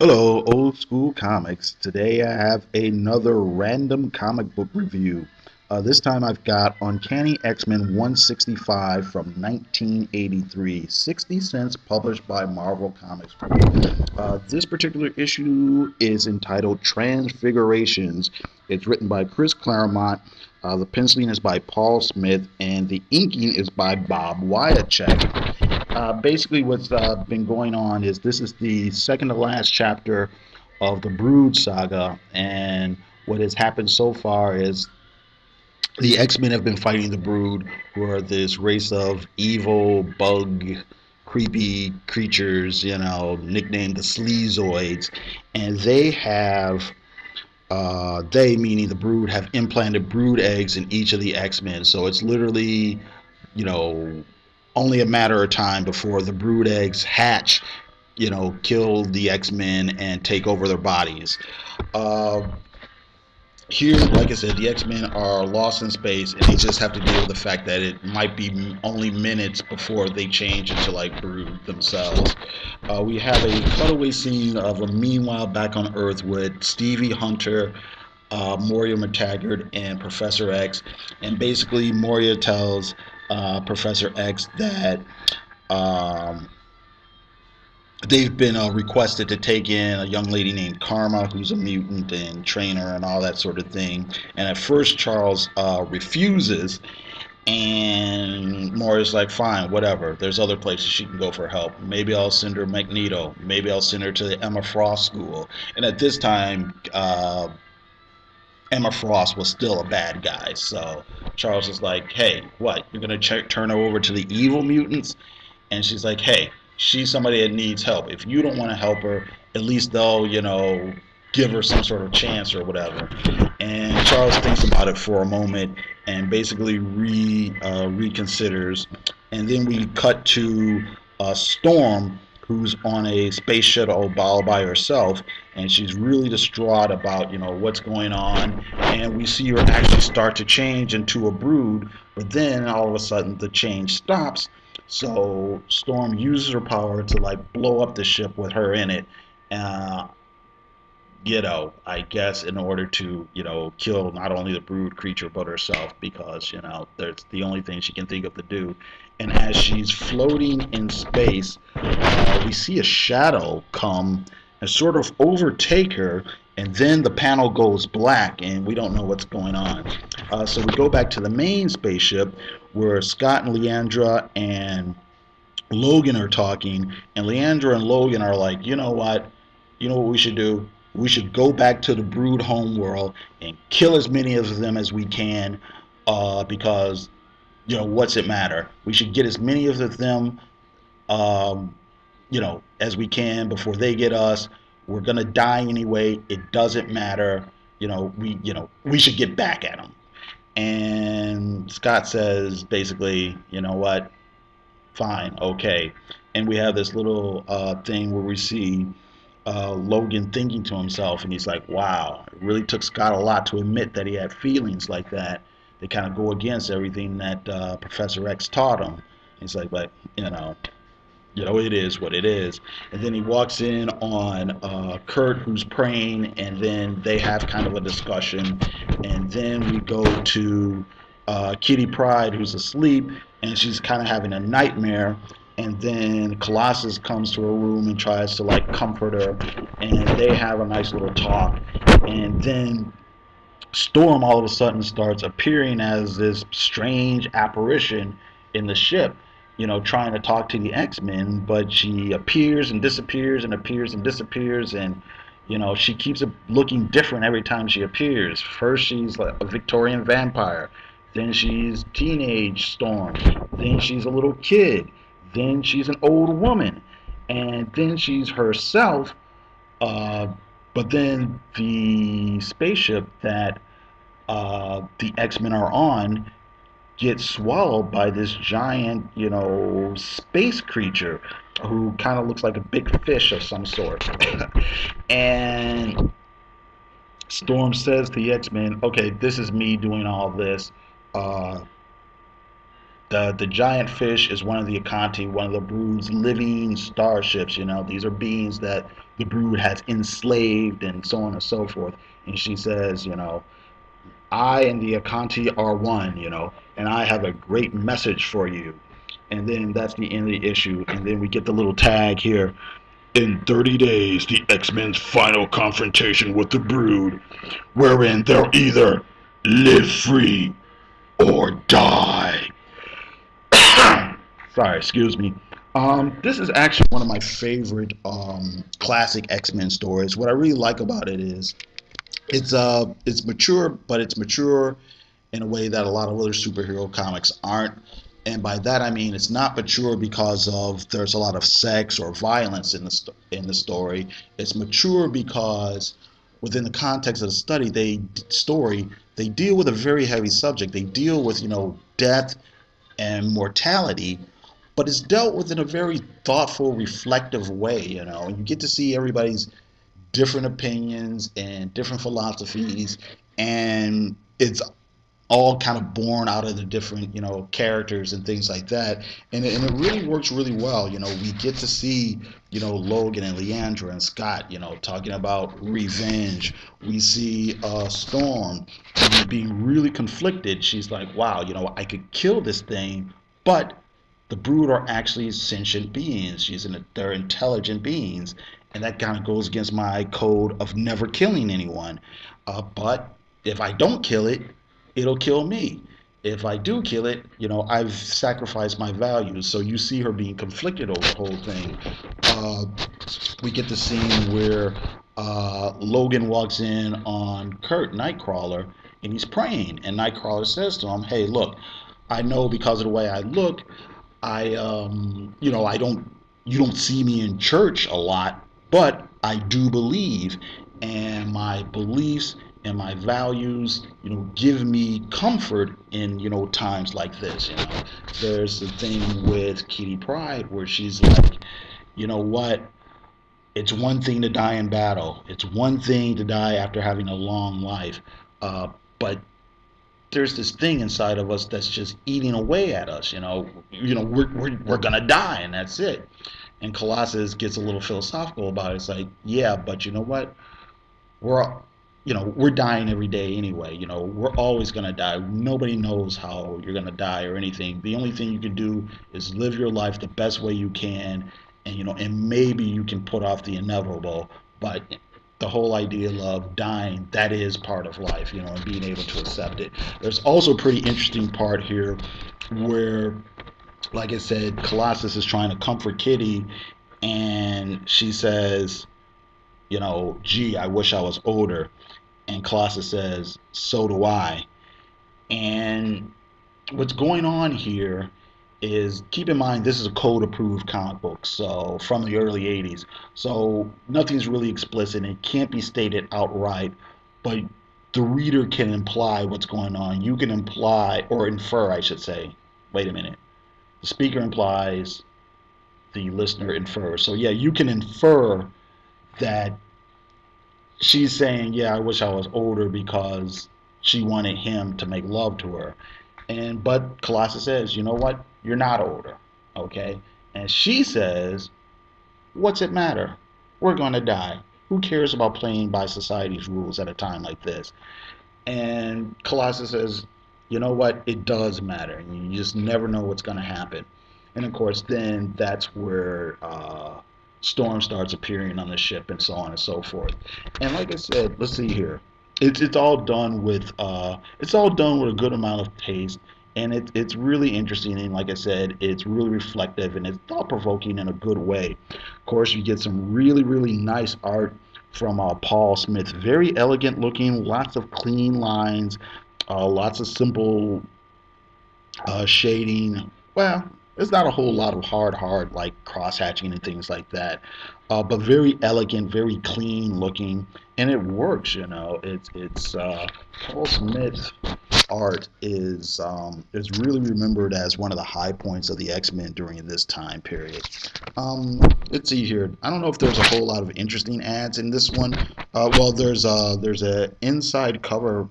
Hello, Old School Comics. Today I have another random comic book review. This time I've got Uncanny X-Men 165 from 1983, 60 cents, published by Marvel Comics Group. This particular issue is entitled Transfigurations. It's written by Chris Claremont. The penciling is by Paul Smith, and the inking is by Bob Wiacek. Basically, what's been going on is this is the second to last chapter of the Brood saga, and what has happened so far is the X-Men have been fighting the Brood, who are this race of evil, bug, creepy creatures, nicknamed the Sleazoids, and they meaning the Brood, have implanted brood eggs in each of the X-Men. So it's literally, you know, only a matter of time before the brood eggs hatch, kill the X-Men and take over their bodies. Uh, Here, like I said, the X-Men are lost in space, and they just have to deal with the fact that it might be only minutes before they change into like brood themselves. We have a cutaway scene of a meanwhile back on Earth with Stevie Hunter, Moria McTaggart, and Professor X. And basically, Moria tells Professor X that um, they've been requested to take in a young lady named Karma, who's a mutant and trainer and all that sort of thing. And at first, Charles refuses, and Moria's like, fine, whatever. There's other places she can go for help. Maybe I'll send her Magneto. Maybe I'll send her to the Emma Frost school. And at this time, Emma Frost was still a bad guy. So Charles is like, hey, what? You're going to turn her over to the evil mutants? And she's like, hey, she's somebody that needs help. If you don't want to help her, at least they'll, give her some sort of chance or whatever. And Charles thinks about it for a moment and basically reconsiders. And then we cut to Storm, who's on a space shuttle all by herself, and she's really distraught about what's going on. And we see her actually start to change into a brood, but then all of a sudden the change stops. So Storm uses her power to like blow up the ship with her in it. Uh, I guess in order to, kill not only the brood creature but herself, because, that's the only thing she can think of to do. And as she's floating in space, we see a shadow come and sort of overtake her, and then the panel goes black, and we don't know what's going on. So we go back to the main spaceship, where Scott and Leandra and Logan are talking, and Leandra and Logan are like, you know what? You know what we should do? We should go back to the Brood homeworld and kill as many of them as we can, because, what's it matter? We should get as many of them, um, as we can before they get us. We're gonna die anyway. It doesn't matter. We should get back at them. And Scott says basically, you know what? Fine, okay. And we have this little thing where we see Logan thinking to himself, and he's like, wow, it really took Scott a lot to admit that he had feelings like that. They kind of go against everything that Professor X taught him. He's like, but, it is what it is. And then he walks in on Kurt, who's praying, and then they have kind of a discussion. And then we go to Kitty Pryde, who's asleep, and she's kind of having a nightmare. And then Colossus comes to her room and tries to like comfort her, and they have a nice little talk. And then Storm all of a sudden starts appearing as this strange apparition in the ship, trying to talk to the X-Men, but she appears and disappears and appears and disappears, and she keeps looking different every time she appears. First she's like a Victorian vampire, then she's teenage Storm, then she's a little kid, then she's an old woman, and then she's herself. But then the spaceship that the X-Men are on gets swallowed by this giant, space creature who kind of looks like a big fish of some sort. And Storm says to the X-Men, okay, this is me doing all this. The giant fish is one of the Akanti, one of the Brood's living starships. These are beings that the Brood has enslaved and so on and so forth. And she says, I and the Akanti are one, and I have a great message for you. And then that's the end of the issue. And then we get the little tag here. In 30 days, the X-Men's final confrontation with the Brood, wherein they'll either live free or die. Sorry, excuse me. This is actually one of my favorite classic X-Men stories. What I really like about it is it's mature, but it's mature in a way that a lot of other superhero comics aren't. And by that I mean it's not mature because of there's a lot of sex or violence in the story. It's mature because within the context of the story they deal with a very heavy subject. They deal with death and mortality, but it's dealt with in a very thoughtful, reflective way. And you get to see everybody's different opinions and different philosophies, and it's all kind of born out of the different characters and things like that, and it really works really well. We get to see Logan and Leandra and Scott talking about revenge. We see Storm being really conflicted. She's like, wow, I could kill this thing, but the Brood are actually sentient beings. They're intelligent beings, and that kind of goes against my code of never killing anyone. But if I don't kill it, it'll kill me. If I do kill it, I've sacrificed my values. So you see her being conflicted over the whole thing. We get the scene where Logan walks in on Kurt, Nightcrawler, and he's praying. And Nightcrawler says to him, hey, look, I know because of the way I look, you don't see me in church a lot, but I do believe, and my beliefs and my values, give me comfort in, times like this. There's the thing with Kitty Pryde where she's like, you know what? It's one thing to die in battle. It's one thing to die after having a long life. But there's this thing inside of us that's just eating away at us. We're gonna die, and that's it. And Colossus gets a little philosophical about it. It's like, yeah, but you know what? We're dying every day anyway. We're always gonna die. Nobody knows how you're gonna die or anything. The only thing you can do is live your life the best way you can, and maybe you can put off the inevitable. But the whole idea of dying, that is part of life, and being able to accept it. There's also a pretty interesting part here where, like I said, Colossus is trying to comfort Kitty, and she says, gee, I wish I was older. And Colossus says, so do I. And what's going on here is, keep in mind, this is a code-approved comic book, so from the early 80s. So nothing's really explicit. It can't be stated outright, but the reader can imply what's going on. You can imply, or infer, I should say. Wait a minute. The speaker implies, the listener infers. So yeah, you can infer that she's saying, yeah, I wish I was older because she wanted him to make love to her. But Colossus says, you know what? You're not older, okay? And she says, what's it matter? We're going to die. Who cares about playing by society's rules at a time like this? And Colossus says, you know what? It does matter. And you just never know what's going to happen. And of course, then that's where Storm starts appearing on the ship and so on and so forth. And like I said, let's see here. It's all done with a good amount of taste, and it's really interesting. And like I said, it's really reflective and it's thought provoking in a good way. Of course, you get some really nice art from Paul Smith. Very elegant looking, lots of clean lines, lots of simple shading. Well, there's not a whole lot of hard like cross hatching and things like that, but very elegant, very clean looking, and it works. It's Paul Smith's art is really remembered as one of the high points of the X-Men during this time period. Let's see here. I don't know if there's a whole lot of interesting ads in this one. Well, there's a inside cover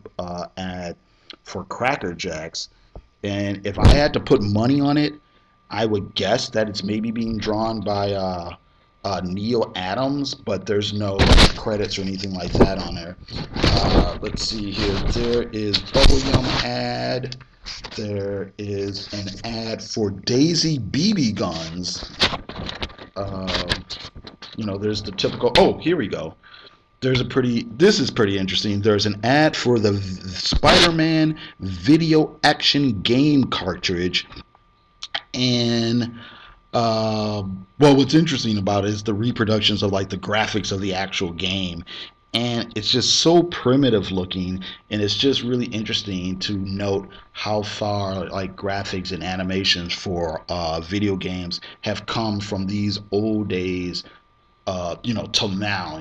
ad for Cracker Jacks. And if I had to put money on it, I would guess that it's maybe being drawn by Neil Adams, but there's no credits or anything like that on there. Let's see here. There is Bubblegum ad. There is an ad for Daisy BB guns. There's the typical. Oh, here we go. This is pretty interesting. There's an ad for the Spider-Man video action game cartridge. And what's interesting about it is the reproductions of like the graphics of the actual game, and it's just so primitive looking, and it's just really interesting to note how far like graphics and animations for video games have come from these old days, till now,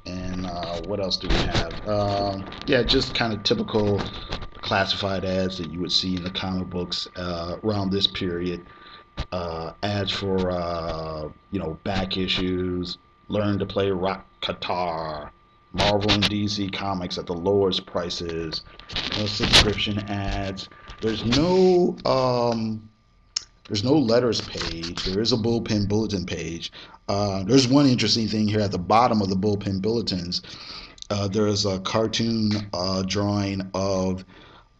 And what else do we have? Yeah, just kind of typical classified ads that you would see in the comic books around this period. Ads for back issues, learn to play rock guitar, Marvel and DC comics at the lowest prices, no subscription ads. There's no letters page. There is a bullpen bulletin page. There's one interesting thing here at the bottom of the bullpen bulletins. There is a cartoon drawing of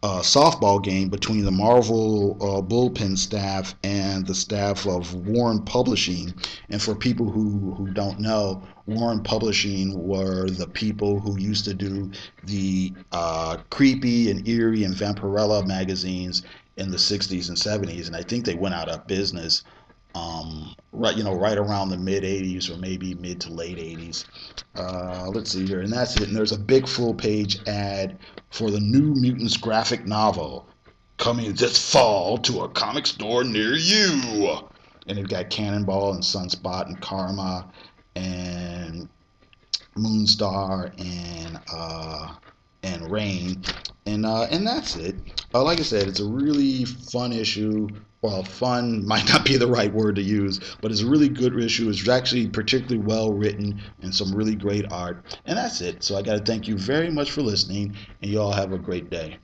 a softball game between the Marvel bullpen staff and the staff of Warren Publishing. And for people who don't know, Warren Publishing were the people who used to do the creepy and eerie and Vampirella magazines in the 60s and 70s, and I think they went out of business right around the mid 80s or maybe mid to late 80s. Let's see here, and that's it. And there's a big full page ad for the New Mutants graphic novel coming this fall to a comic store near you. And they've got Cannonball and Sunspot and Karma and Moonstar and Rain, and that's it. Like I said, it's a really fun issue. Well, fun might not be the right word to use, but it's a really good issue. It's actually particularly well written and some really great art. And that's it. So I got to thank you very much for listening, and you all have a great day.